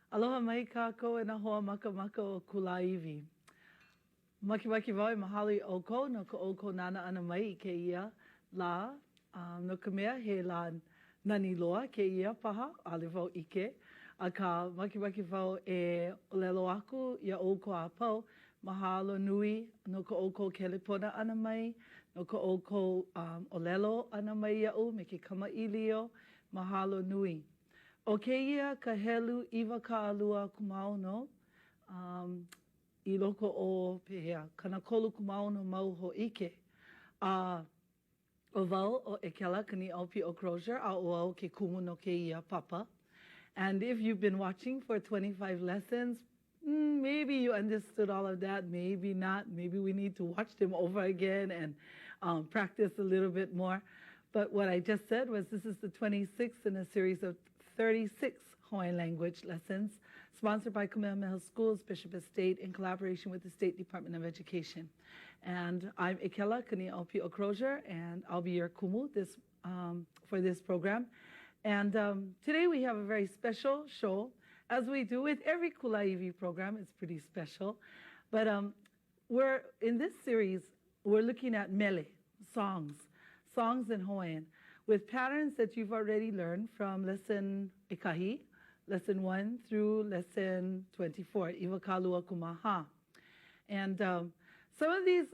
Aloha mai kākou e na hoa maka maka o Kulāiwi. Maki wau e mahalo I ʻoukou no ka ʻoukou nana ana mai I ke ia la. No ka mea he la nani loa ke ia paha, ale wau ike. A ka maki wau e olelo aku ia ʻoukou a pau. Mahalo nui no ka ʻoukou kelepona ana mai, no ka ʻoukou olelo ana mai ia'u me ke kamaʻilio. Mahalo nui. O keia ka helu iwa ka alua kumauno I loko o pehea kanakolu kumauno mau ho ike. O wau o Ekela kani aupi o Crozier a o au ke kumu no keia papa. And if you've been watching for 25 lessons, maybe you understood all of that, maybe not. Maybe we need to watch them over again and practice a little bit more. But what I just said was this is the 26th in a series of 36 Hawaiian language lessons sponsored by Kamehameha Schools, Bishop Estate, in collaboration with the State Department of Education. And I'm Ekela Kani'aupi Okrozier, and I'll be your kumu for this program. And today we have a very special show, as we do with every Kulāiwi program. It's pretty special. But we're in this series, we're looking at mele, songs in Hawaiian, with patterns that you've already learned from lesson ikahi, lesson 1 through lesson 24, Iwa Kalua Kumaha. And some of these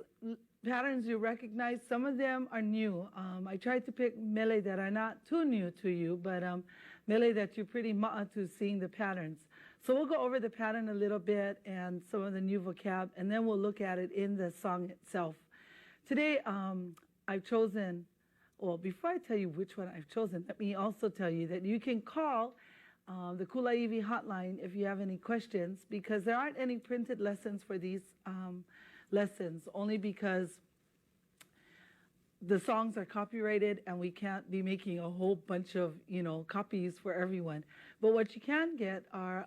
patterns you recognize, some of them are new. I tried to pick mele that are not too new to you, but mele that you're pretty ma'a to seeing the patterns. So we'll go over the pattern a little bit and some of the new vocab, and then we'll look at it in the song itself. Today, I've chosen, well, before I tell you which one I've chosen, let me also tell you that you can call the Kulāiwi hotline if you have any questions, because there aren't any printed lessons for these lessons, only because the songs are copyrighted and we can't be making a whole bunch of, copies for everyone. But what you can get are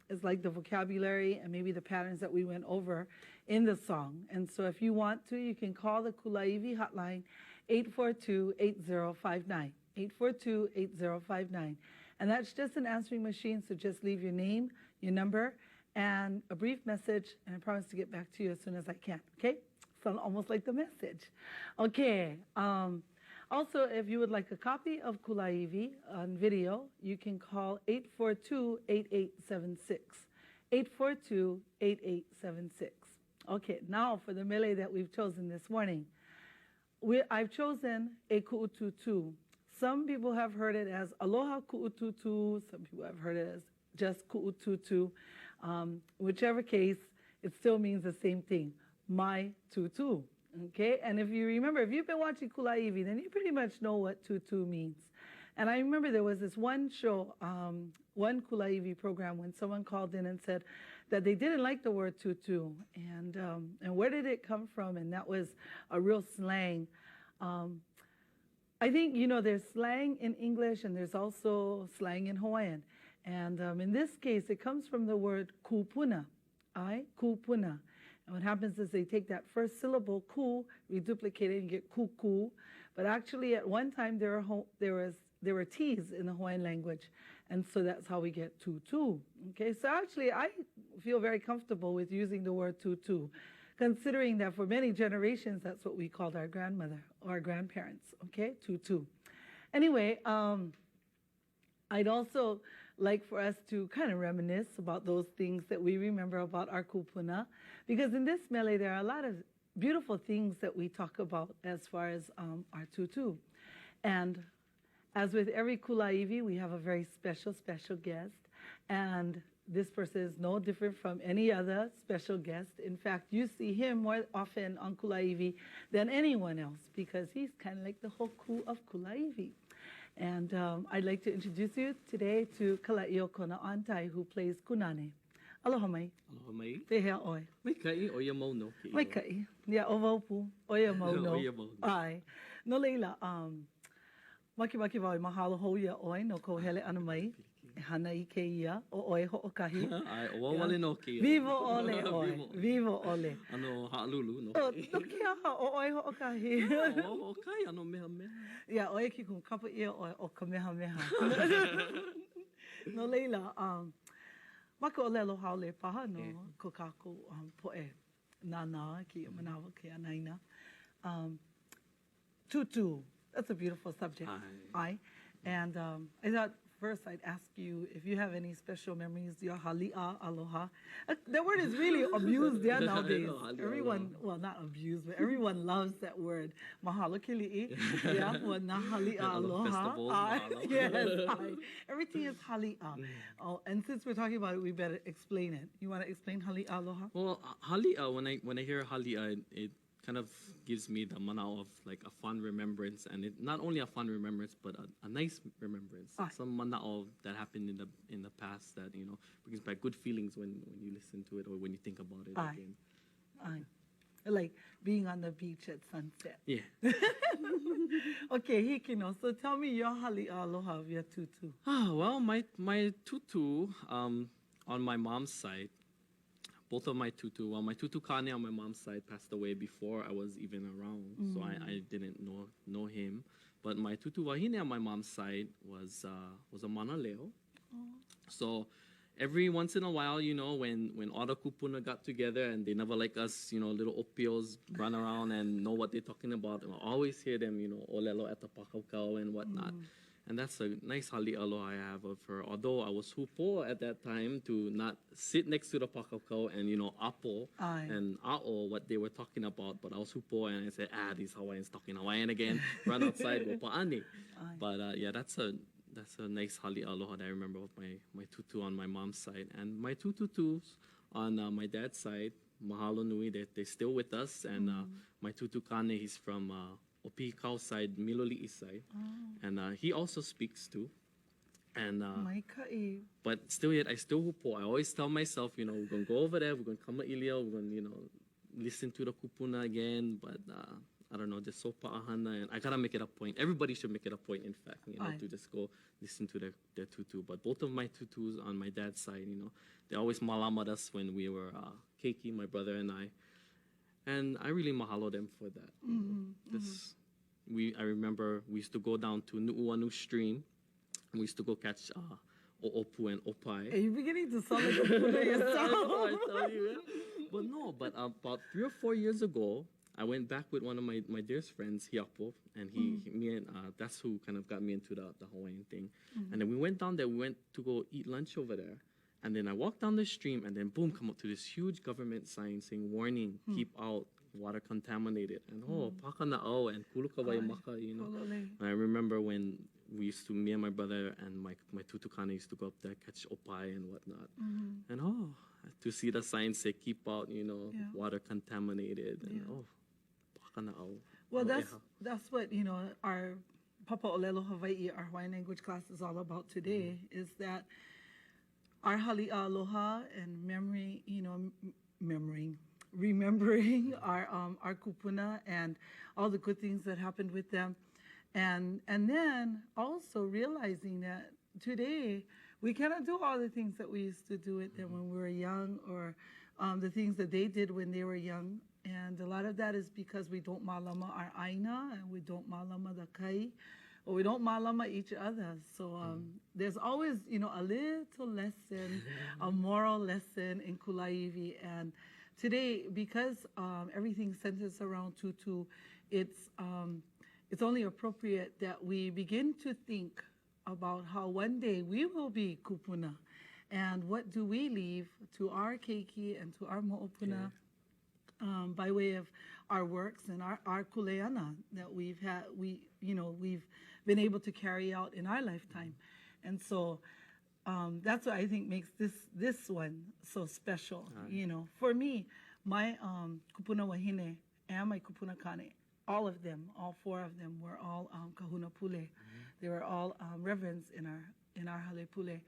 is like the vocabulary and maybe the patterns that we went over in the song. And so if you want to, you can call the Kulāiwi hotline 842-8059, 842-8059. And that's just an answering machine, so just leave your name, your number, and a brief message, and I promise to get back to you as soon as I can, okay? Sound almost like the message. Okay, also, if you would like a copy of Kulāiwi on video, you can call 842-8876, 842-8876. Okay, now for the mele that we've chosen this morning. I've chosen a ku'ututu. Some people have heard it as aloha ku'ututu. Some people have heard it as just ku'ututu. Whichever case, it still means the same thing, my tutu. Okay, and if you remember, if you've been watching Kulāiwi, then you pretty much know what tutu means. And I remember there was this one show, one Kulāiwi program, when someone called in and said that they didn't like the word tutu, and where did it come from? And that was a real slang. I think, there's slang in English and there's also slang in Hawaiian. And in this case, it comes from the word kupuna, kupuna. And what happens is they take that first syllable, ku, reduplicate it and get kuku. But actually, at one time, there were T's in the Hawaiian language. And so that's how we get tutu. Okay, so actually, I feel very comfortable with using the word tutu, considering that for many generations, that's what we called our grandmother or our grandparents, okay, tutu. Anyway, I'd also like for us to kind of reminisce about those things that we remember about our kupuna, because in this mele, there are a lot of beautiful things that we talk about as far as our tutu. And as with every Kulāiwi, we have a very special guest, and this person is no different from any other special guest. In fact, you see him more often on Kulāiwi than anyone else, because he's kind of like the hoku of Kulāiwi. And I'd like to introduce you today to Kala'io Kona Antai, who plays Kunane. Aloha mai. Aloha mai. Te hea oi. Mai kai, oia mauno. Mai kai. Ia o vaupu, oia mauno. Oia mauno. Ai. No leila, maki wau I mahalo hou ia oi, no ko hele ana mai. Hana I ke ia, o oi ho'okahi. Ai, o wawale no ke ia. Vivo ole oi, vivo ole. Ano ha'alulu no. O, no ke aha, o oi ho'okahi. O kai, ano meha meha. Ia, oi ki kung kapa ia oi o ka meha meha. No leila, Maka o lelo haole paha no ko kako poe nana ki manawa ke anaina. Tutu, that's a beautiful subject. And I thought first I'd ask you if you have any special memories, your hali'a aloha. That word is really abused there nowadays. Everyone, well, not abused, but everyone loves that word. Mahalo kili'i. Yeah, well, na hali'a aloha. Yes, everything is hali'a. Oh, and since we're talking about it, we better explain it. You want to explain hali'a aloha? Well, hali'a, when I hear hali'a, it kind of gives me the mana of like a fond remembrance, and it not only a fond remembrance but a nice remembrance. Some mana of that happened in the past that brings back good feelings when you listen to it or when you think about it again. Like being on the beach at sunset. Yeah. Okay, Hikino, so tell me your hali'a aloha of your tutu. Well, my tutu on my mom's side, both of my tutu, well, my tutu kane on my mom's side passed away before I was even around, so I didn't know him. But my tutu wahine on my mom's side was a manaleo. So every once in a while, when all the kupuna got together and they never like us, little opios run around and know what they're talking about, and I always hear them, olelo at the pakakau and whatnot. And that's a nice hali'a aloha I have of her. Although I was hupo at that time to not sit next to the pakakau and, apo and a'o, what they were talking about. But I was hupo and I said, these Hawaiians talking Hawaiian again. Run outside, go pa'ani. But yeah, that's a nice hali'a aloha that I remember of my tutu on my mom's side. And my two tutus on my dad's side, mahalo nui, they're still with us. And my tutu kane, he's from Opikau side, Miloli'i side, and he also speaks too. And but still yet I still hupo. I always tell myself, we're gonna go over there, we're gonna come to Ilia, we're gonna listen to the kupuna again. But I don't know, just so pa'ahana, and I gotta make it a point. Everybody should make it a point, in fact, to just go listen to their tutu. But both of my tutus on my dad's side, they always malamat us when we were keiki, my brother and I. And I really mahalo them for that. I remember we used to go down to Nu'uanu Stream, and we used to go catch o'opu and opai. Are you beginning to sound like a Buddha yourself? I tell you. But about 3 or 4 years ago, I went back with one of my dearest friends, Hiapo, and that's who kind of got me into the Hawaiian thing. And then we went down there, we went to go eat lunch over there. And then I walked down the stream, and then boom, come up to this huge government sign saying, warning, keep out, water contaminated. And pakana'o and kulukawai maka, And I remember when me and my brother and my tutukana used to go up there, catch opai and whatnot. And to see the sign say, keep out, water contaminated. And pakana'o. Well, that's what, our Papa Olelo Hawaii, our Hawaiian language class is all about today, is that our hali'a aloha and memory, remembering our kupuna and all the good things that happened with them, and then also realizing that today we cannot do all the things that we used to do with them when we were young, or the things that they did when they were young. And a lot of that is because we don't malama our aina, and we don't malama the kai, or we don't malama each other. So there's always, a little lesson, a moral lesson in Kulāiwi. And today, because everything centers around tutu, it's only appropriate that we begin to think about how one day we will be kupuna, and what do we leave to our keiki and to our mo'opuna by way of our works and our kuleana that we've been able to carry out in our lifetime. And so that's what I think makes this one so special. For me, my kupuna wahine and my kupuna kane, all of them, all 4 of them, were all kahuna pule. They were all reverends in our hale pule.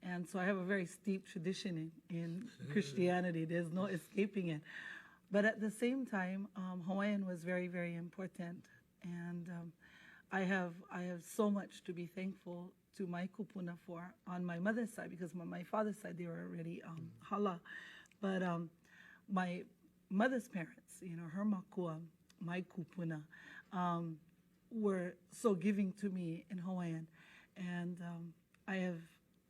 And so I have a very steep tradition in Christianity. There's no escaping it. But at the same time, Hawaiian was very, very important. And I have so much to be thankful to my kupuna for on my mother's side, because on my father's side, they were already hala. But my mother's parents, her makua, my kupuna, were so giving to me in Hawaiian. And I have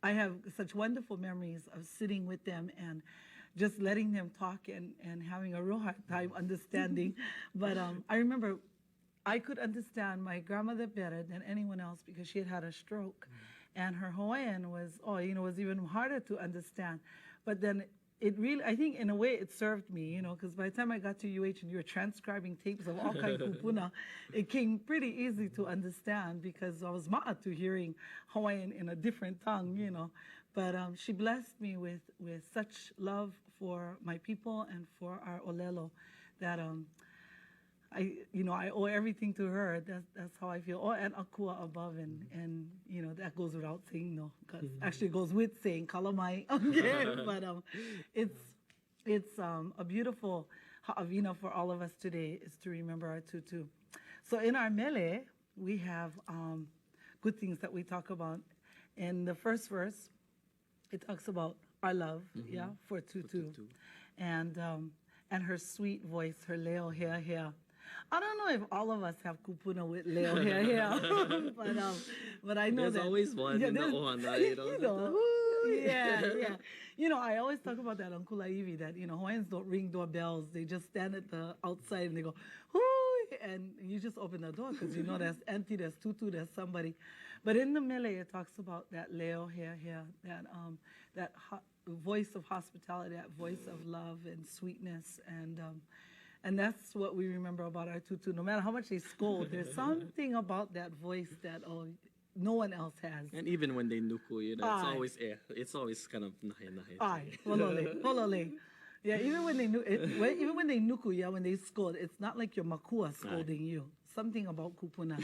I have such wonderful memories of sitting with them and just letting them talk and having a real hard time understanding. But I remember I could understand my grandmother better than anyone else because she had had a stroke. And her Hawaiian was, was even harder to understand. But then it really, I think in a way it served me, because by the time I got to UH and you were transcribing tapes of all kinds of kupuna, it came pretty easy to understand because I was ma'atu hearing Hawaiian in a different tongue. But she blessed me with such love for my people and for our olelo that I owe everything to her. That's how I feel. Oh, and akua above, and that goes without saying, no, because actually it goes with saying kalamai. Okay, but it's a beautiful ha'avina for all of us today is to remember our tutu. So in our mele, we have good things that we talk about. In the first verse, it talks about our love, for tutu, and her sweet voice, her leo hair. I don't know if all of us have kupuna with leo hair, but I know there's always one in the ohana, yeah. I always talk about that on Kulāiwi that Hawaiians don't ring doorbells; they just stand at the outside and they go, "Hoo!" and you just open the door because there's empty, there's tutu, there's somebody. But in the mele, it talks about that leo hair, that voice of hospitality, that voice of love and sweetness, and that's what we remember about our tutu. No matter how much they scold, there's something about that voice that no one else has. And even when they nuku, it's always kind of nahe. Aye, holole. Yeah, even when they nuku, when they scold, it's not like your makua scolding you. Something about kupuna.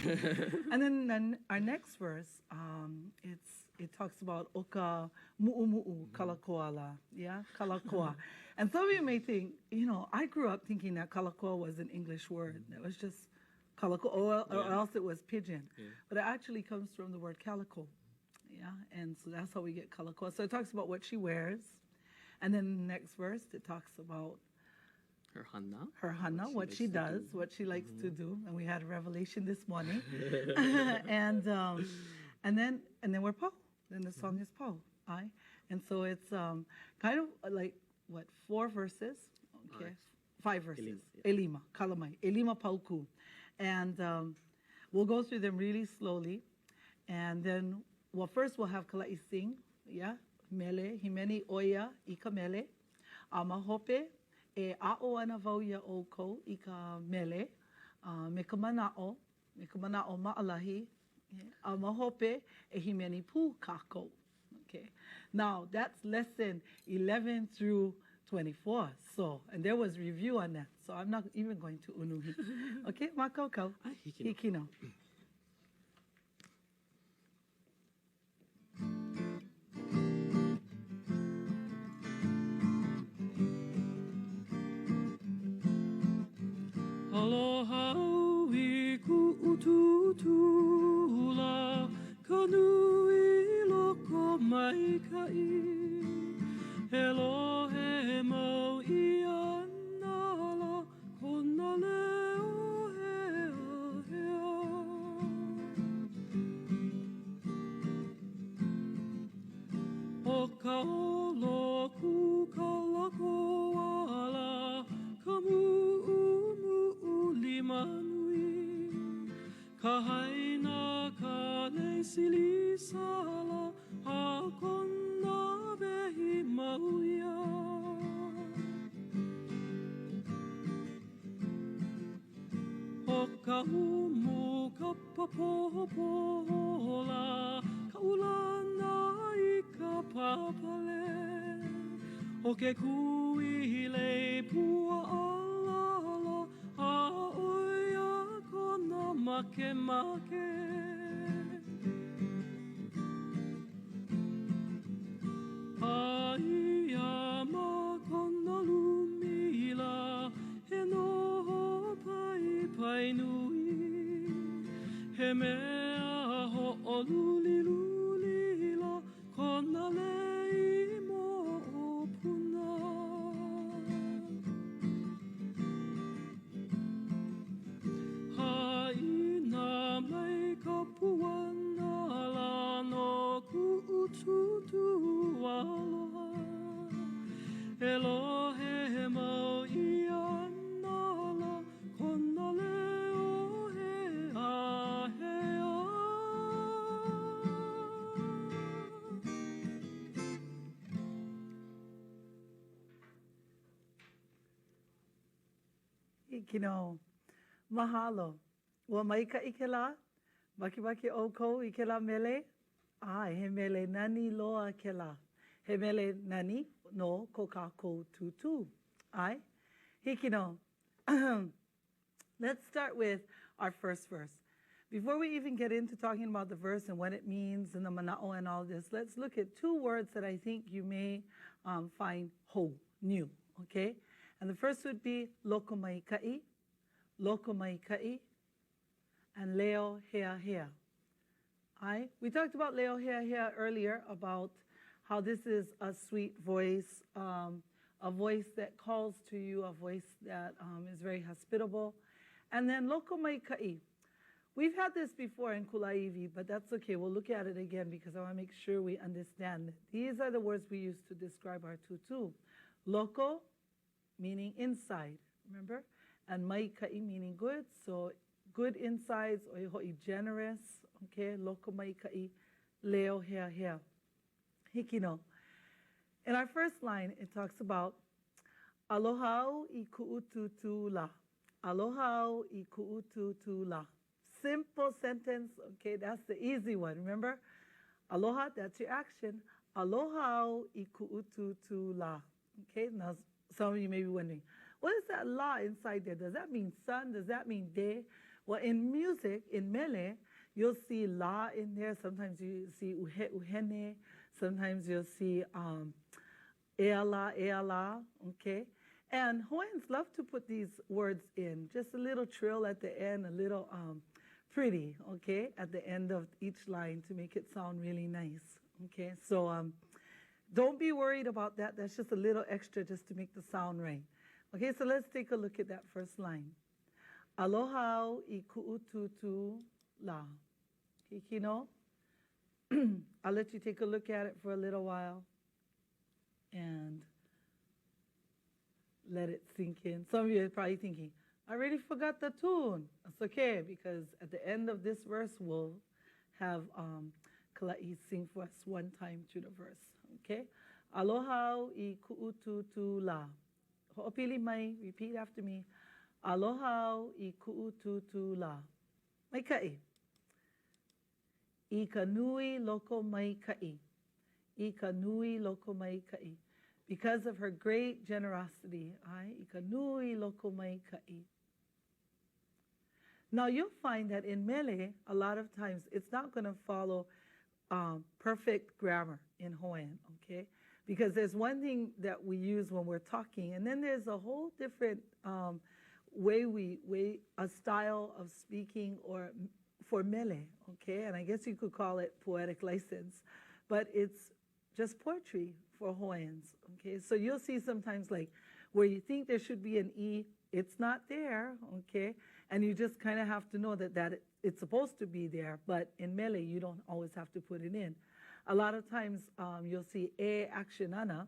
And then our next verse, it talks about oka mu'umu'u kalakoa, Kalakoa. And some of you may think, I grew up thinking that Kalakoa was an English word. It was just Kalakoa, or else it was pigeon. Yeah. But it actually comes from the word calico. And so that's how we get Kalakoa. So it talks about what she wears. And then the next verse, it talks about her hana, what she does, what she likes to do. And we had a revelation this morning. and then we're po. Then the song is po. And so it's kind of like, 4 verses? Okay. 5 verses. Elima, kalamai, elima pauku. And we'll go through them really slowly. And then, first we'll have Kalai sing, mele, himeni oia, ika mele, amahope, e a'o ana vauia o ko, ika mele, me ka mana'o ma'alahi, amahope, e himeni pu kako. Okay. Now, that's lesson 11 through 24. So, and there was review on that. So I'm not even going to unuhi. Okay, makoko. Hikino. Aloha ui ku ututula kanui loko mai kai Elohe mau I anala kona leo hea O ka olo ku Kalakoa la ka mu'u limanui ka haina ka leisili sala a kona vehi mauia O ka umu ka papohola ka ulana I ka papale O ke kuile pua alala a oia kona make Aia ma kona lumila he noho pai nui he mea ho'olulilulila kona lei mo puna Haina mai ka puana la no ku ututu Elohe mau ia nala, kona leo he ahea. Ikino, mahalo. Ua maika'i ke la, makimaki o kou I ke la mele. Ai, he mele nani loa ke la. He mele nani no ko kākou tutu. Ai, hikino. Let's start with our first verse. Before we even get into talking about the verse and what it means and the mana'o and all this, let's look at two words that I think you may find new, okay? And the first would be loko maika'i, and leo hea. We talked about leo hea earlier, about how this is a sweet voice, a voice that calls to you, a voice that is very hospitable. And then loko maika'i. We've had this before in Kulāiwi, but that's okay. We'll look at it again because I want to make sure we understand. These are the words we use to describe our tutu. Loko, meaning inside, remember? And maika'i, meaning good. So good insides, or ho'i generous, okay? Loko maika'i, leo hea. Hikino. In our first line, it talks about alohau I ku'ututu la. Alohau I ku'ututu la. Simple sentence, okay? That's the easy one, remember? Aloha, that's your action. Alohau I ku'ututu la. Okay, now some of you may be wondering, what is that la inside there? Does that mean sun? Does that mean day? Well, in music, in mele, you'll see la in there. Sometimes you see uhene. Sometimes you'll see eala, okay? And Hawaiians love to put these words in, just a little trill at the end, a little pretty, okay, at the end of each line to make it sound really nice, okay? So don't be worried about that. That's just a little extra just to make the sound right. Okay, so let's take a look at that first line. Alohau I ku'ututu la. Kikino. I'll let you take a look at it for a little while and let it sink in. Some of you are probably thinking, I already forgot the tune. That's okay, because at the end of this verse, we'll have Kulāiwi sing for us one time through the verse. Okay? Alohau I ku'ututu la. Ho'opili mai, repeat after me. Alohau I ku'ututu la. Maika'i. I ka nui loko maika'i. I ka nui loko maika'i. Because of her great generosity. I ka nui loko maika'i. Now you'll find that in mele, a lot of times, it's not going to follow perfect grammar in Hawaiian, okay? Because there's one thing that we use when we're talking, and then there's a whole different a style of speaking or for mele, okay? And I guess you could call it poetic license, but it's just poetry for Hawaiians, okay? So you'll see sometimes like where you think there should be an E, it's not there, okay? And you just kind of have to know that it's supposed to be there, but in mele, you don't always have to put it in. A lot of times you'll see E action ana,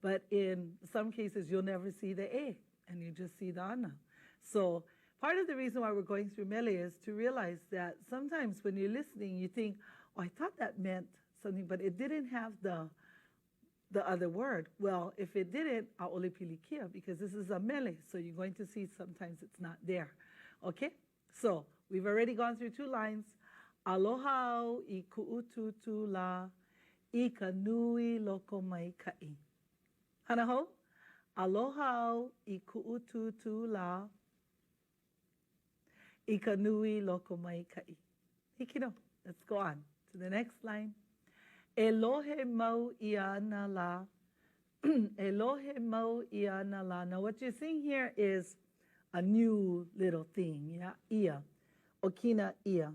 but in some cases you'll never see the E, and you just see the ana. So part of the reason why we're going through mele is to realize that sometimes when you're listening, you think, oh, I thought that meant something, but it didn't have the other word. Well, if it didn't, a'ole pilikia, because this is a mele, so you're going to see sometimes it's not there. Okay? So we've already gone through two lines. Alohau I ku'ututu la, I ka nui loko maika'i. Hanaho? Alohau I ku'ututu la, I ka nui loko maika'i. Hikino. Let's go on to the next line. Elohe mau iana la. Elohe mau iana la. Now what you're seeing here is a new little thing, yeah? Ia. Okina ia.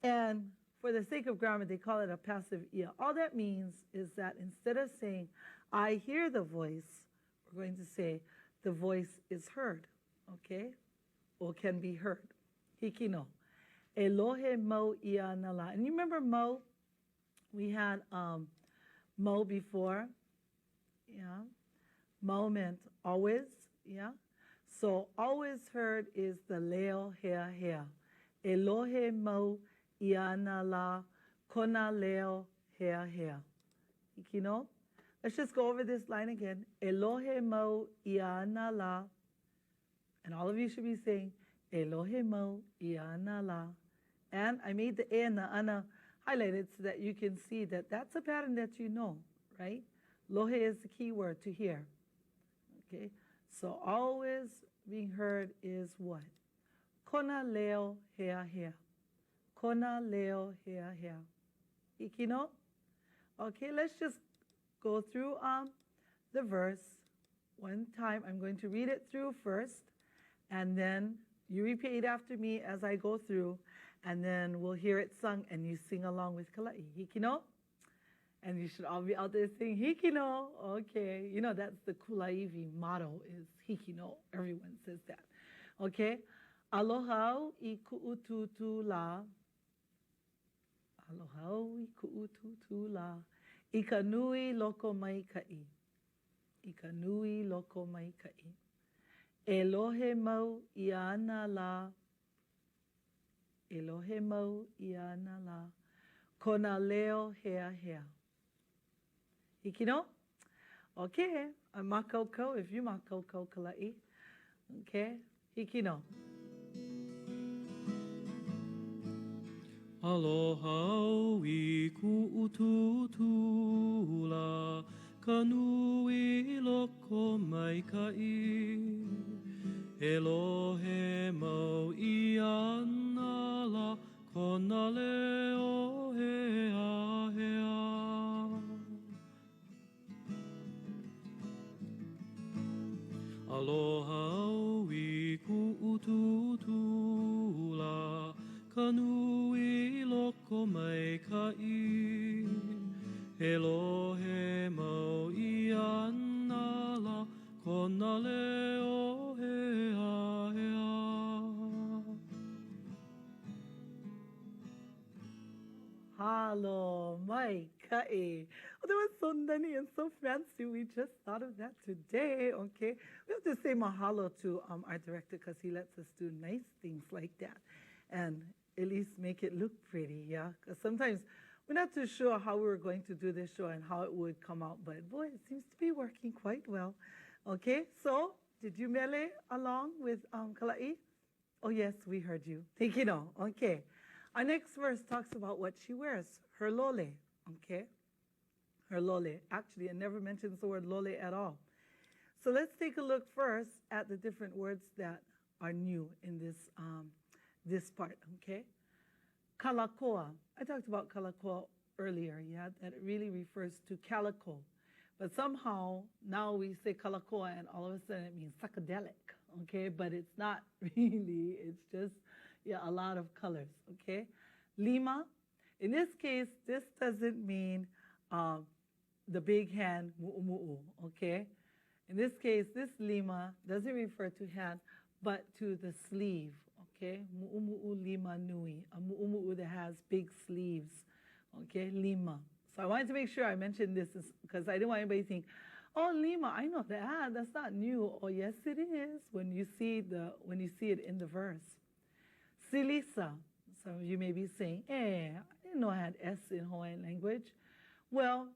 And for the sake of grammar, they call it a passive ia. All that means is that instead of saying, I hear the voice, we're going to say, the voice is heard, okay? Or can be heard. Hikino. Elohe mau iana la. And you remember mo? We had mo before, yeah? Moment, always, yeah? So always heard is the leo hea hea. Elohe mau iana la kona leo hea hea. Ikino? Let's just go over this line again. Elohe mau iana la. And all of you should be saying, Elohe mau iana la. And I made the e and the ana highlighted so that you can see that that's a pattern that you know, right? Lohe is the key word, to hear. Okay? So always being heard is what? Kona leo hea hea. Kona leo hea hea. Ikino? Okay, let's just go through the verse one time. I'm going to read it through first, and then you repeat after me as I go through, and then we'll hear it sung, and you sing along with Kulāiwi. Hikino? And you should all be out there saying Hikino. Okay, you know that's the Kulāiwi motto is Hikino. Everyone says that. Okay? Aloha I ku'ututu la. Aloha I ku'ututu la. Ika nui loko mai ka'i. Ika nui loko mai ka'i. Elohe mau I ana la. Elohe mau I ana la. Kona leo hea hea. Hikino? Okay. I'm makoko if you makoko Kulāiwi. Okay. Hikino. Aloha I ku'ututu la ka nui loko mai ka'i. Elohe mau I ana la kona leo hea hea. Aloha I ku'ututu la ka nui loko mai ka'i. Elohe mau I ana la kona leo hea hea. Halo mai ka'i. Oh, that was so nani and so fancy. We just thought of that today. Okay. We have to say mahalo to our director because he lets us do nice things like that. And at least make it look pretty, yeah? Because sometimes we're not too sure how we were going to do this show and how it would come out, but boy, it seems to be working quite well. Okay, so did you mele along with Kulāiwi? Oh yes, we heard you. Take it on. Okay. Our next verse talks about what she wears, her lole, okay? Her lole. Actually, it never mentions the word lole at all. So let's take a look first at the different words that are new in this part, okay? Kalakoa. I talked about Kalakoa earlier, yeah, that it really refers to calico. But somehow now we say Kalakoa and all of a sudden it means psychedelic, okay? But it's not really, it's just, yeah, a lot of colors, okay? Lima. In this case, this doesn't mean the big hand, mu'umu'u, okay? In this case, this lima doesn't refer to hand, but to the sleeve, okay? Mu'umu'u lima nui, a mu'umu'u that has big sleeves, okay? Lima. So I wanted to make sure I mentioned this because I didn't want anybody to think, oh, lima, I know that. That's not new. Oh, yes, it is when you see it in the verse. Silisa. Some of you may be saying, I didn't know I had S in Hawaiian language. Well,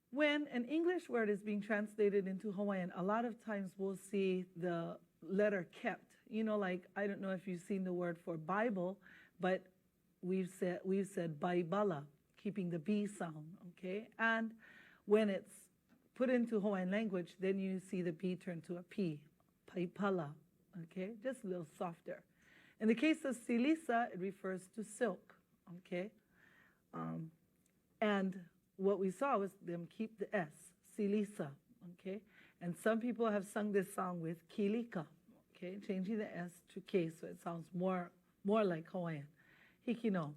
when an English word is being translated into Hawaiian, a lot of times we'll see the letter kept. You know, like, I don't know if you've seen the word for Bible, but we've said Baibala, keeping the B sound, okay? And when it's put into Hawaiian language, then you see the B turn to a P, Paipala, okay? Just a little softer. In the case of silisa, it refers to silk, okay? And what we saw was them keep the S, silisa, okay? And some people have sung this song with kilika, okay? Changing the S to K so it sounds more like Hawaiian. Hikino.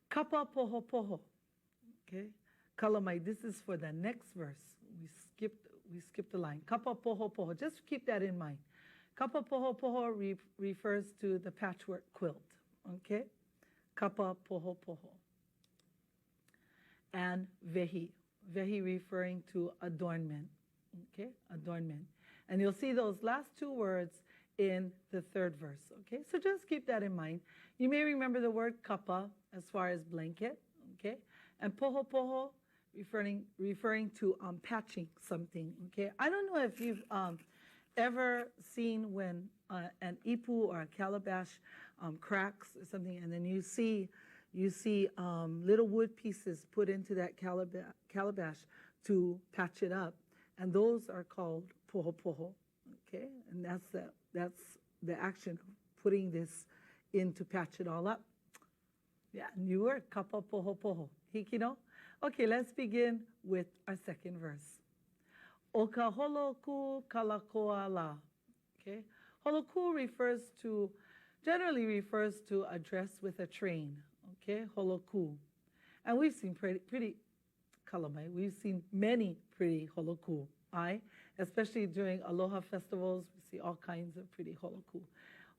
Kapa poho poho, okay? Kalamai, this is for the next verse. We skipped the line. Kapa poho poho, just keep that in mind. Kapa poho poho refers to the patchwork quilt, okay? Kapa poho poho. And vehi referring to adornment, okay, adornment. And you'll see those last two words in the third verse, okay? So just keep that in mind. You may remember the word kapa as far as blanket, okay? And poho poho, referring to patching something, okay? I don't know if you've ever seen when an ipu or a calabash cracks or something, and then you see little wood pieces put into that calabash to patch it up, and those are called poho poho, okay? And that's the action of putting this in to patch it all up. Yeah, new word, kapa poho poho, hikino. Okay, let's begin with our second verse. O ka holoku Kalakoa la. Okay, holoku generally refers to a dress with a train. Okay, holoku. And we've seen pretty kalamai. We've seen many pretty holoku. Especially during aloha festivals, we see all kinds of pretty holoku.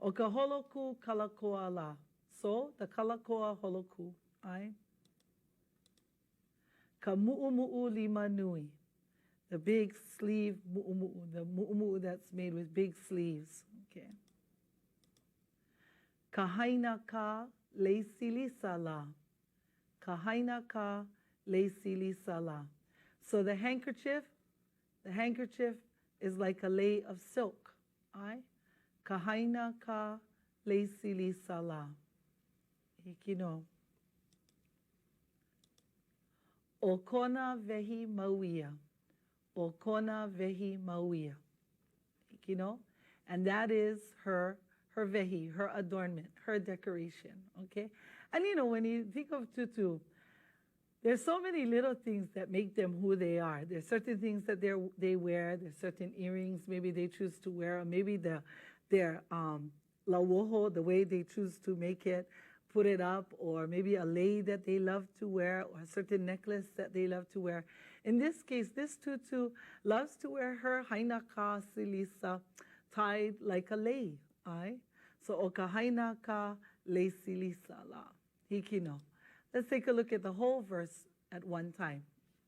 O ka holoku Kalakoa la. So the Kalakoa holoku. Ka mu'umu'u lima nui. The big sleeve mu'umu'u, the mu'umu'u that's made with big sleeves. Okay. Ka haina ka leisilisa la. Ka haina ka leisilisa la. So the handkerchief is like a lei of silk. Ka haina ka leisilisa la. Hikino. O kona vehi mauia. O kona vehi mauia. You know? And that is her vehi, her adornment, her decoration. Okay? And you know, when you think of tutu, there's so many little things that make them who they are. There's certain things that they wear. There's certain earrings maybe they choose to wear, or maybe their lauoho, the way they choose to make it, put it up, or maybe a lei that they love to wear, or a certain necklace that they love to wear. In this case, this tutu loves to wear her hainaka silisa tied like a lei. So o ka hainaka lei silisa la. Hikino. Let's take a look at the whole verse at one time.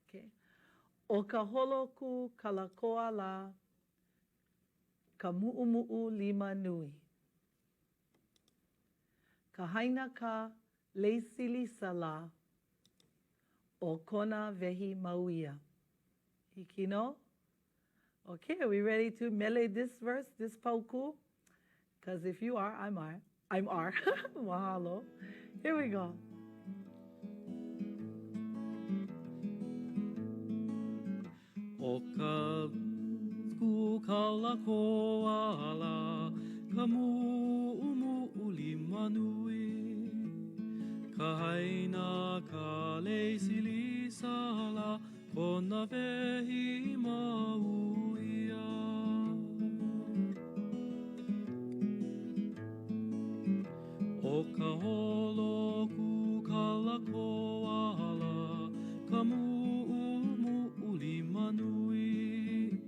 Okay. O ka holoku Kalakoa la, ka mu'umu'u lima nui. Ka hainaka lei silisa la, o kona vehi mauia. Hikino? Okay, are we ready to mele this verse, this pauku? Because if you are, I'm R. Mahalo. Here we go. O ka ku Kalakoa la, ka mu'umu'u lima nui. Ka haina ka lei silisa la, kona vehi mauia. O ka holoku Kalakoa la, ka mu'umu'u lima nui.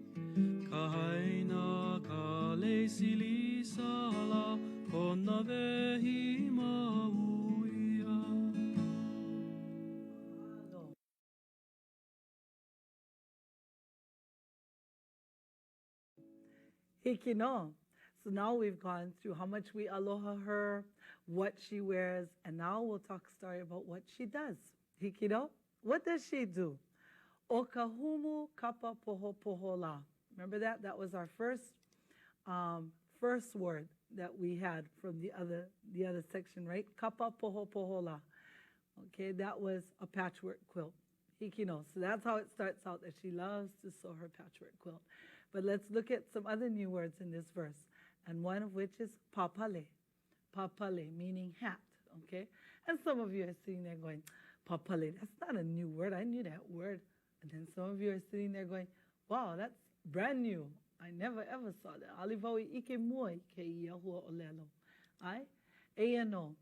Ka haina ka lei silisa la, kona vehi mauia. Hikino. So now we've gone through how much we aloha her, what she wears, and now we'll talk a story about what she does. Hikino, what does she do? O ka humu kapa poho poho la. Remember that? That was our first word that we had from the other section, right? Kapa poho poho la. Okay, that was a patchwork quilt. Hikino. So that's how it starts out, that she loves to sew her patchwork quilt. But let's look at some other new words in this verse, and one of which is papale. Papale, meaning hat, okay? And some of you are sitting there going, papale, that's not a new word. I knew that word. And then some of you are sitting there going, wow, that's brand new. I never ever saw that. Alivawi ike moi ke ia hua olelo. Eano,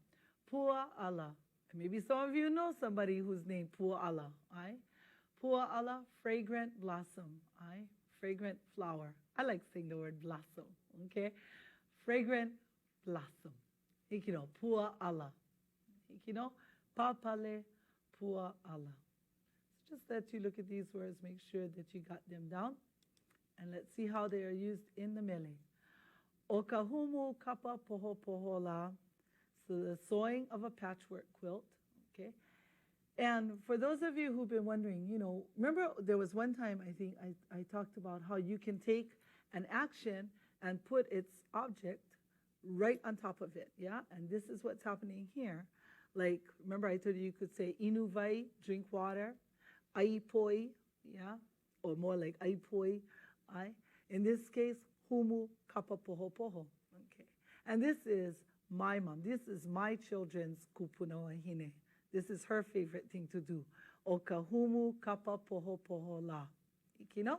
pua ala. Maybe some of you know somebody who's named pua ala. Pua ala, fragrant blossom. Fragrant flower. I like saying the word blossom, okay? Fragrant blossom. Hikino, pua ala. Hikino, papale, pua ala. So just that you look at these words, make sure that you got them down. And let's see how they are used in the mele. O ka humu kapa poho poho la. So the sewing of a patchwork quilt, okay? And for those of you who've been wondering, remember there was one time I think I talked about how you can take an action and put its object right on top of it, yeah? And this is what's happening here. Like, remember I told you could say inu vai, drink water, ai poi, yeah? Or more like ai poi, ai. In this case, humu kapa poho poho, okay? And this is my mom. This is my children's kupunoa hine. This is her favorite thing to do. O ka humu kapa poho poho la. Ikino?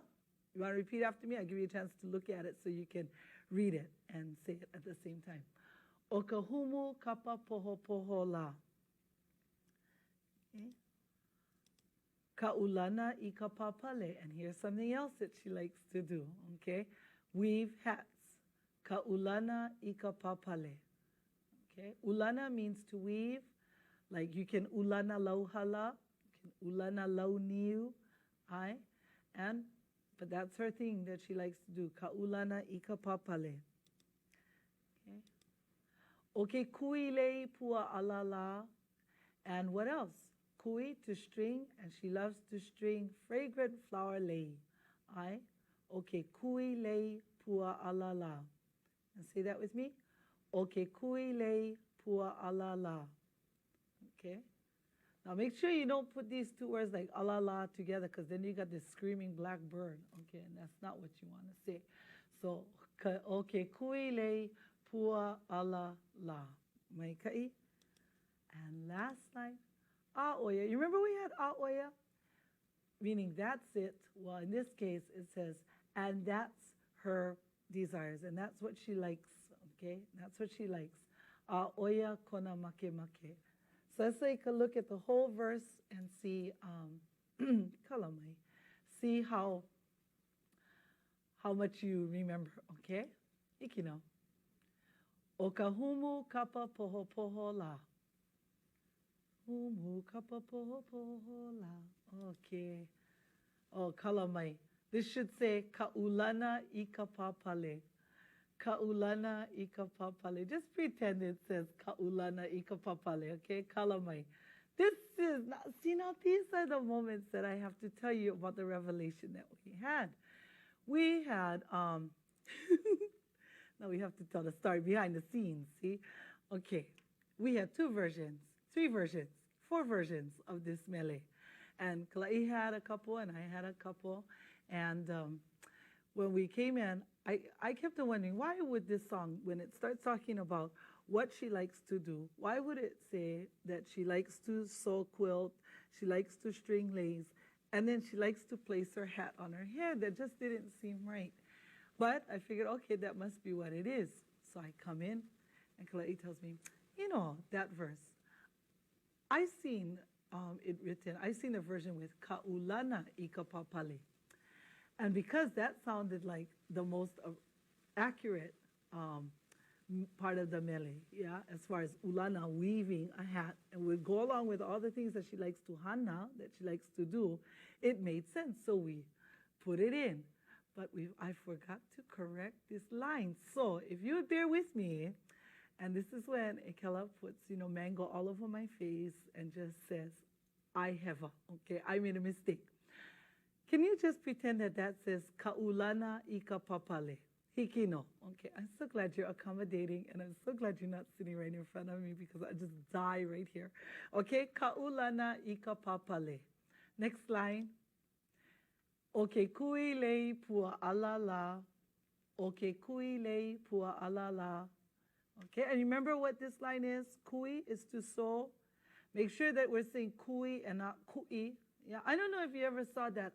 You want to repeat after me? I'll give you a chance to look at it so you can read it and say it at the same time. O ka humu kapa poho poho la. Okay. Ka ulana I ka papale. And here's something else that she likes to do, okay? Weave hats. Ka ulana I ka papale. Okay? Ulana means to weave. Like you can ulana lauhala, you can ulana launiu, but that's her thing that she likes to do. Ka ulana I ka papale. Okay, kui lei pua alala. And what else? Kui, to string, and she loves to string fragrant flower lei. Okay, kui lei pua alala. And say that with me. Okay, kui lei pua alala. Okay? Now make sure you don't put these two words like alala together, because then you got this screaming black bird. Okay, and that's not what you want to say. So, okay, kui lei pua alala. Mai kai. And last line, a'oya. You remember we had a'oya? Meaning that's it. Well, in this case, it says, and that's her desires, and that's what she likes. Okay, that's what she likes. A'oya kona make make. So let's take a look at the whole verse and see, kalamai, see how much you remember. Okay, ikino. O ka humu kapa poho poho la. Humu kapa poho poho la. Okay. Oh, kalamai. This should say kaulana I ka papale. Kaulana I ka papale. Just pretend it says kaulana I ka papale, okay? Kalamai. This is not, see now, these are the moments that I have to tell you about the revelation that we had. We had, now we have to tell the story behind the scenes, see? Okay, we had 2 versions, 3 versions, 4 versions of this mele. And Kulāiwi had a couple, and I had a couple. And when we came in, I kept on wondering, why would this song, when it starts talking about what she likes to do, why would it say that she likes to sew quilt, she likes to string lace, and then she likes to place her hat on her head? That just didn't seem right. But I figured, okay, that must be what it is. So I come in, and Kulāiwi tells me, that verse, I seen it written, I seen a version with kaulana I ka papale. And because that sounded like the most accurate part of the mele, yeah, as far as ulana weaving a hat, and would go along with all the things that she likes to hana, that she likes to do, it made sense. So we put it in. But I forgot to correct this line. So if you would bear with me, and this is when Ekela puts, mango all over my face and just says, I have I made a mistake. Can you just pretend that says kaulana I ka papale? Hikino. Okay, I'm so glad you're accommodating, and I'm so glad you're not sitting right in front of me because I just die right here. Okay, kaulana I ka papale. Next line. Okay, kui lei pua alala. Okay, kui lei pua alala. Okay, and remember what this line is? Kui is to sew. Make sure that we're saying kui and not kui. Yeah, I don't know if you ever saw that,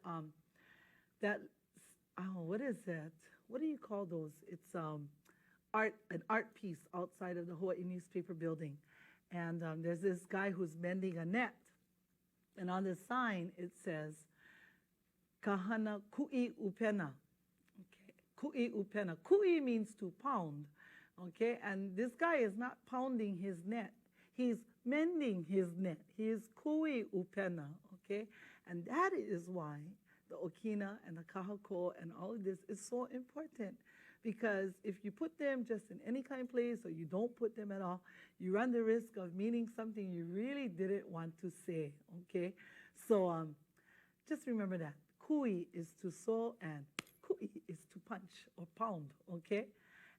what is that? What do you call those? It's an art piece outside of the Hawai'i newspaper building. And there's this guy who's mending a net. And on the sign, it says, kahana kui upena. Okay, kui upena. Kui means to pound. Okay, and this guy is not pounding his net. He's mending his net. He is kui upena. Okay, and that is why the okina and the kahako and all of this is so important, because if you put them just in any kind of place or you don't put them at all, you run the risk of meaning something you really didn't want to say, okay? So just remember that. Kui is to sew and kui is to punch or pound, okay?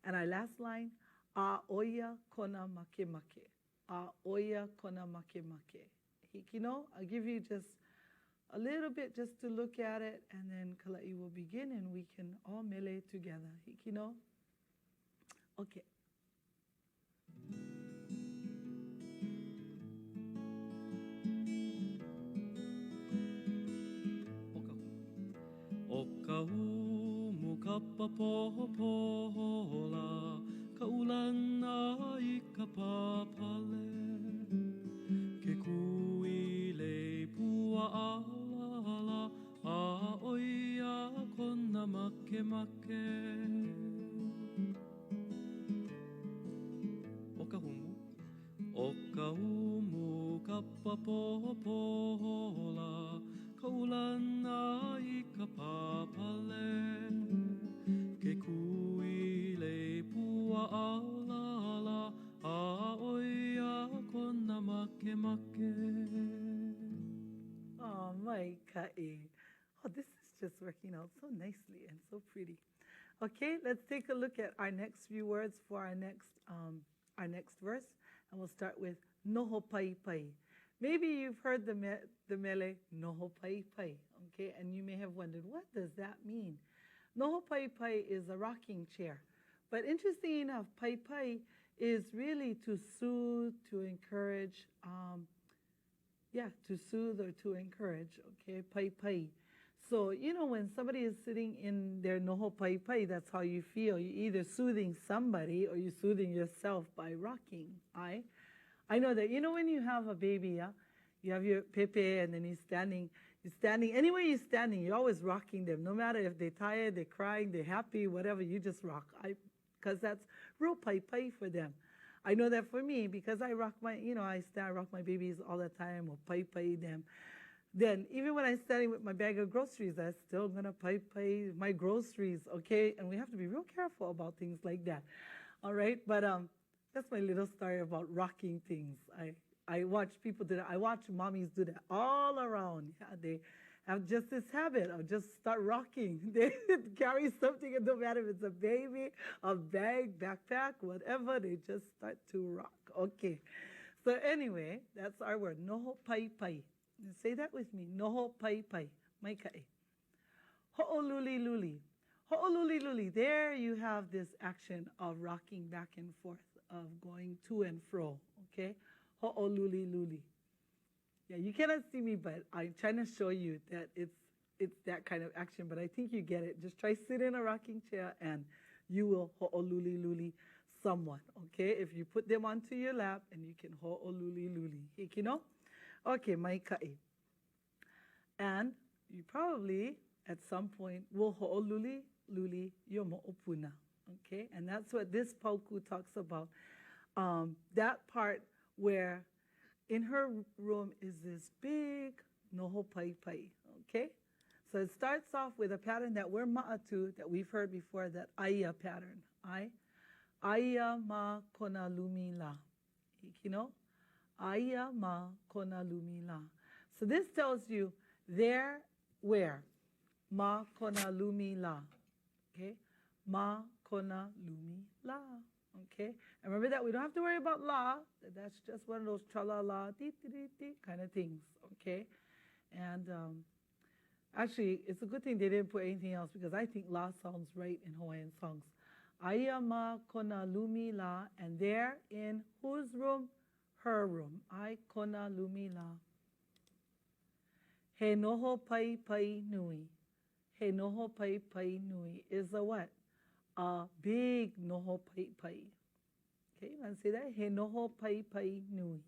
And our last line, a oya kona make make. A oya kona make make. Hikino, I'll give you just a little bit just to look at it, and then Kulāiwi will begin and we can all mele together. Hikino? Okay. O ka humu kapa pohopola, ka ulana I ka papale. Ke kui le pua ala, a oia kona make make. O ka humu kapa pohopola, ka ulana I ka papale. Ke kui le pua ala, a oia kona make make. Oh, my kae. Oh, this is just working out so nicely and so pretty. Okay, let's take a look at our next few words for our next verse, and we'll start with noho pai pai. Maybe you've heard the mele noho pai pai, okay, and you may have wondered, what does that mean? Noho pai pai is a rocking chair, but interesting enough, pai pai is really to soothe, to encourage, to soothe or to encourage, okay, pai pai. So, you know, when somebody is sitting in their noho pai pai, that's how you feel. You're either soothing somebody or you're soothing yourself by rocking. I know that, you know, when you have a baby, yeah, you have your pepe and then you're standing, anywhere you're standing, you're always rocking them. No matter if they're tired, they're crying, they're happy, whatever, you just rock. Because that's real pai pai for them. I know that for me, because I rock my, rock my babies all the time or pai pai them. Then even when I'm standing with my bag of groceries, I'm still gonna pai pai my groceries, okay? And we have to be real careful about things like that, all right? But that's my little story about rocking things. I watch people do that. I watch mommies do that all around. Yeah, they have just this habit of just start rocking. They carry something, and no matter if it's a baby, a bag, backpack, whatever, they just start to rock. Okay. So anyway, that's our word, noho pai pai. Say that with me, noho pai pai, mai kai. Ho'oluli luli. Ho'oluli luli. There you have this action of rocking back and forth, of going to and fro, okay? Ho'oluli luli. Yeah, you cannot see me, but I'm trying to show you that it's that kind of action, but I think you get it. Just try sit in a rocking chair and you will ho'oluli luli someone, okay? If you put them onto your lap and you can ho'oluli luli. Hikino? Okay, mai kai. And you probably at some point will ho'oluli luli your mo'opuna, okay? And that's what this pauku talks about. That part where in her room is this big noho pai pai, okay? So it starts off with a pattern that we're ma'atu, that we've heard before, that aia pattern. Aia ma kona lumi la. You know? Aia ma kona lumi la. So this tells you there, where? Ma kona lumi la. Okay? Ma kona lumi la. Okay? And remember that we don't have to worry about la. That's just one of those tra-la-la, dee-dee-dee-dee kind of things. Okay? And actually, it's a good thing they didn't put anything else, because I think la sounds right in Hawaiian songs. Aia ma kona lumi la. And there in whose room? Her room. Ai kona lumi la. He noho pai pai nui. He noho pai pai nui is a what? A big noho pai pai. Okay, you want to say that? He noho pai pai nui.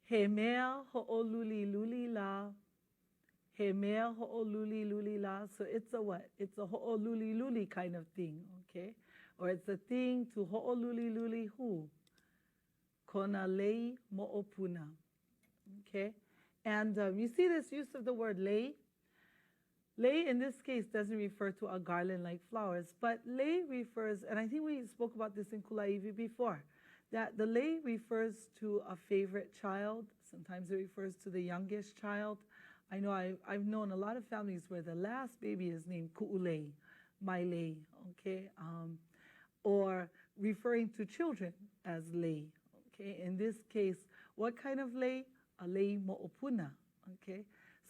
He mea ho'oluli luli la. He mea ho'oluli luli la. So it's a what? It's a ho'oluli luli kind of thing, okay? Or it's a thing to ho'oluli luli who? Kona lei mo'opuna. Okay? And you see this use of the word lei. Lei in this case doesn't refer to a garland like flowers, but lei refers, and I think we spoke about this in Kulāiwi before, that the lei refers to a favorite child. Sometimes it refers to the youngest child. I know I've known a lot of families where the last baby is named Ku'ulei, my lei, okay? Or referring to children as lei, okay? In this case, what kind of lei? A lei mo'opuna, okay?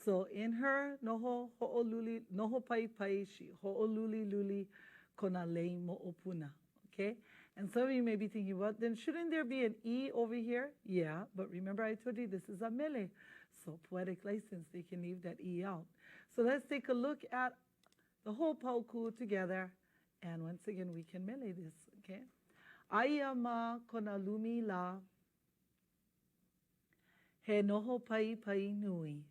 So in her, noho ho'oluli, noho pai pai, shi ho'oluli luli kona lei mo'opuna, okay? And some of you may be thinking, well, then shouldn't there be an E over here? Yeah, but remember I told you this is a mele. So poetic license, they can leave that E out. So let's take a look at the whole pauku together. And once again, we can mele this, okay? Aia ma kona lumi la, he noho pai pai nui.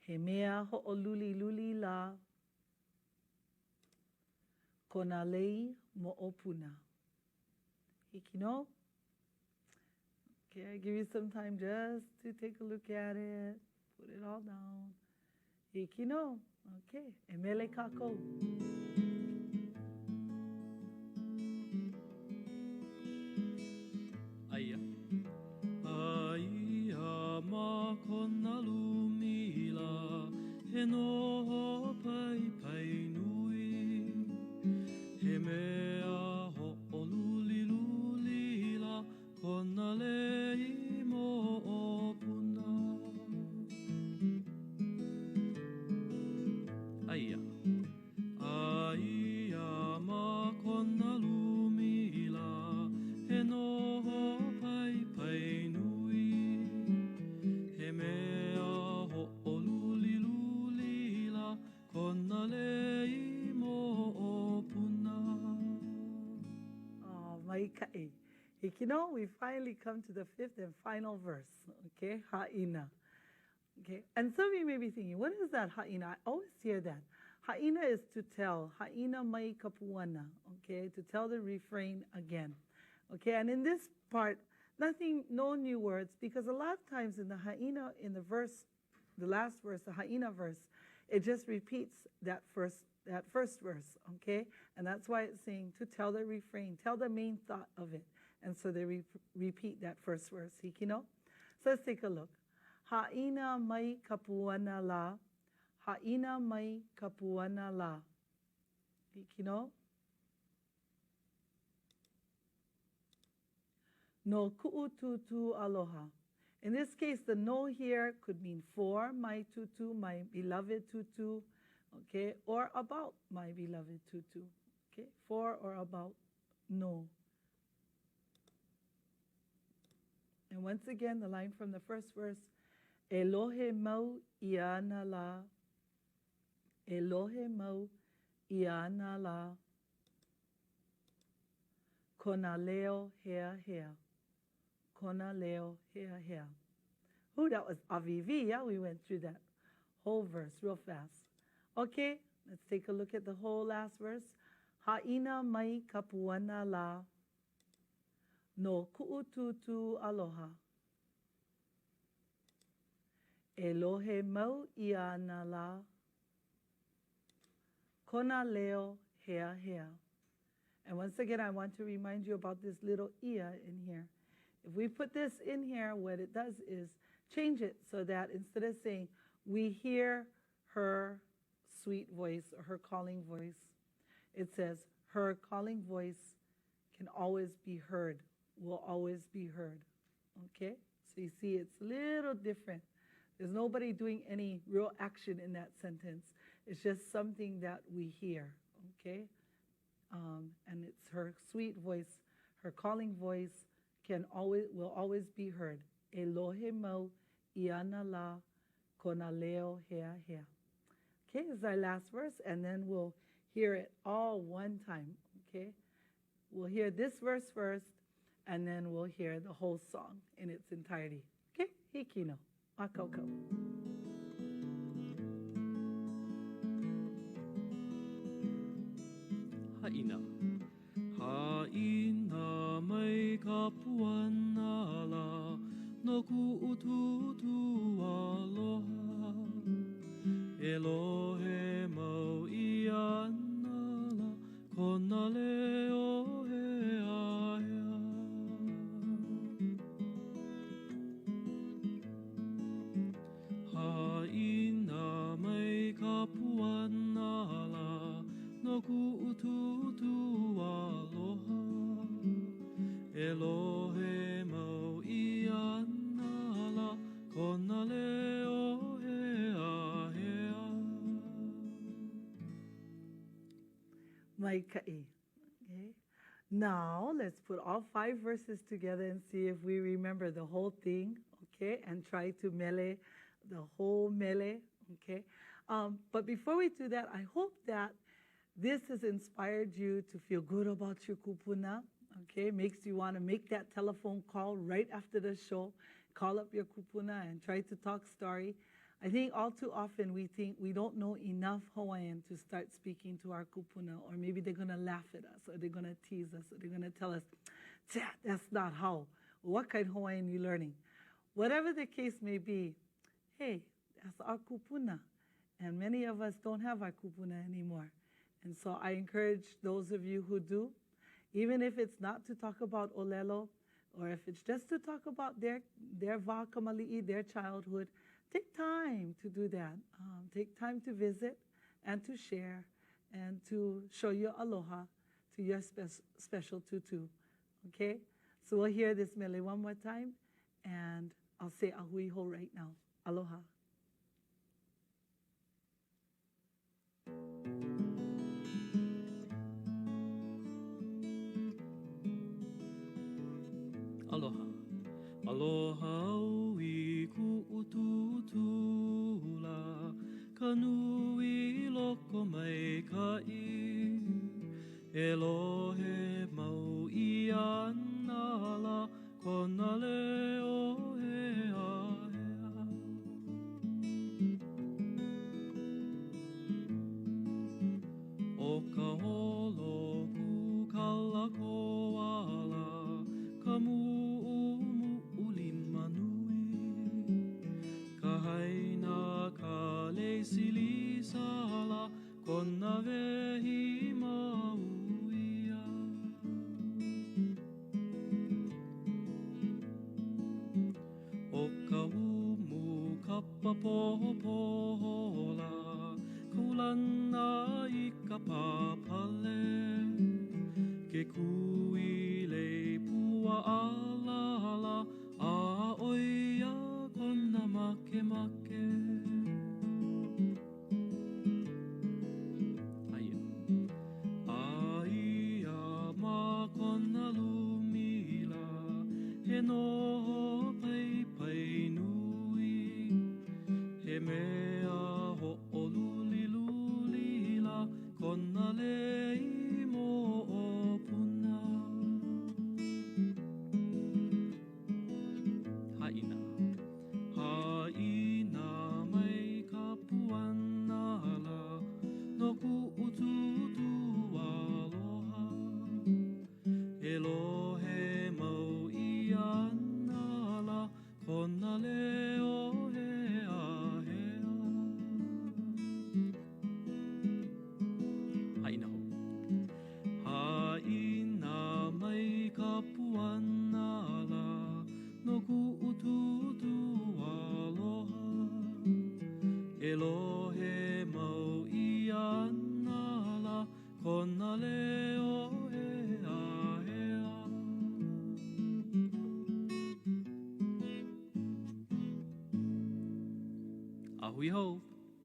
He mea ho'oluli luli la, kona lei mo'opuna. Hikino? Okay, I give you some time just to take a look at it. Put it all down. Hikino. Okay. Emele kako. Aia. Aia ma kona lumila, he noho pai pai nui. He mea ho'oluli luli la, kona lei mo'opuna. Aia. Aia ma kona lumila, he noho pai pai nui. He mea ho'oluli luli la, kona lei mo'opuna. Oh, maika'i. Hikino, we finally come to the fifth and final verse, okay? Ha'ina. Okay, and some of you may be thinking, what is that ha'ina? I always hear that. Ha'ina is to tell. Ha'ina mai kapuana, okay? To tell the refrain again. Okay, and in this part, no new words, because a lot of times in the ha'ina, in the verse, the last verse, the ha'ina verse, it just repeats that first verse, okay? And that's why it's saying to tell the refrain, tell the main thought of it. And so they repeat that first verse, hikino? So let's take a look. Ha'ina mai kapuana la, ha'ina mai kapuana la. Hikino? No ku'ututu aloha. In this case, the no here could mean for my tutu, my beloved tutu, okay? Or about my beloved tutu, okay? For or about, no. And once again, the line from the first verse, Elohe mau iana la, Elohe mau iana la, kona leo hea hea, kona leo hea hea. Ooh, that was avivi, yeah? We went through that whole verse real fast. Okay, let's take a look at the whole last verse. Ha'ina mai kapuana la, no ku'ututu aloha. Elohe mau iana la, kona leo hea hea. And once again, I want to remind you about this little ia in here. If we put this in here, what it does is change it so that instead of saying, we hear her sweet voice or her calling voice, it says, her calling voice can always be heard, will always be heard, okay? So you see, it's a little different. There's nobody doing any real action in that sentence. It's just something that we hear, okay? And it's her sweet voice, her calling voice will always be heard. Elohe mau iana la kona leo hea hea. Okay, this is our last verse, and then we'll hear it all one time, okay? We'll hear this verse first, and then we'll hear the whole song in its entirety. Okay, hikino, makoko. Ha'ina. Ha'ina mai kapuana la, no ku Elohe mau I ana la kona leo he ahea. Haina mai ka puana la no ku ututu aloha. Elohe mau I ana la kona leo he ahea. Maikai. Okay. Now let's put all 5 verses together and see if we remember the whole thing, okay? And try to mele the whole mele, okay? But before we do that, I hope that this has inspired you to feel good about your kupuna, okay? Makes you want to make that telephone call right after the show, call up your kupuna and try to talk story. I think all too often we think we don't know enough Hawaiian to start speaking to our kupuna, or maybe they're going to laugh at us, or they're going to tease us, or they're going to tell us, that's not how. What kind of Hawaiian are you learning? Whatever the case may be, hey, that's our kupuna. And many of us don't have our kupuna anymore. And so I encourage those of you who do, even if it's not to talk about Olelo, or if it's just to talk about their wa kamali'i, their childhood, take time to do that. Take time to visit and to share and to show your aloha to your special tutu. Okay? So we'll hear this mele one more time, and I'll say ahui ho right now. Aloha. Aloha. Aloha ui ku ututula, ka nui loko mai ka I. Elohe mau I ana la, kona leo he ahea. O ka holo ku Kalakoa la, ka mu'ulima nui. Ka haina ka leisili sala, kona vehi mauia. O ka umu kapa pohopohola, kaulana I ka papale. Ke kui le pua alala, a oia kona make make. Aia. Aia ma kona lumila, he noho pai pai nui. He mea ho'oluli luli la, kona lei mo o puna. Haina. Haina mai ka puana la, no ku ututu aloha. Elohe mau I ana la, kona leo he ahea. Haina ho. Haina mai ka puana la, no ku ututu aloha. Elohe mau I ana la, kona leo he ahea. Ahui ho.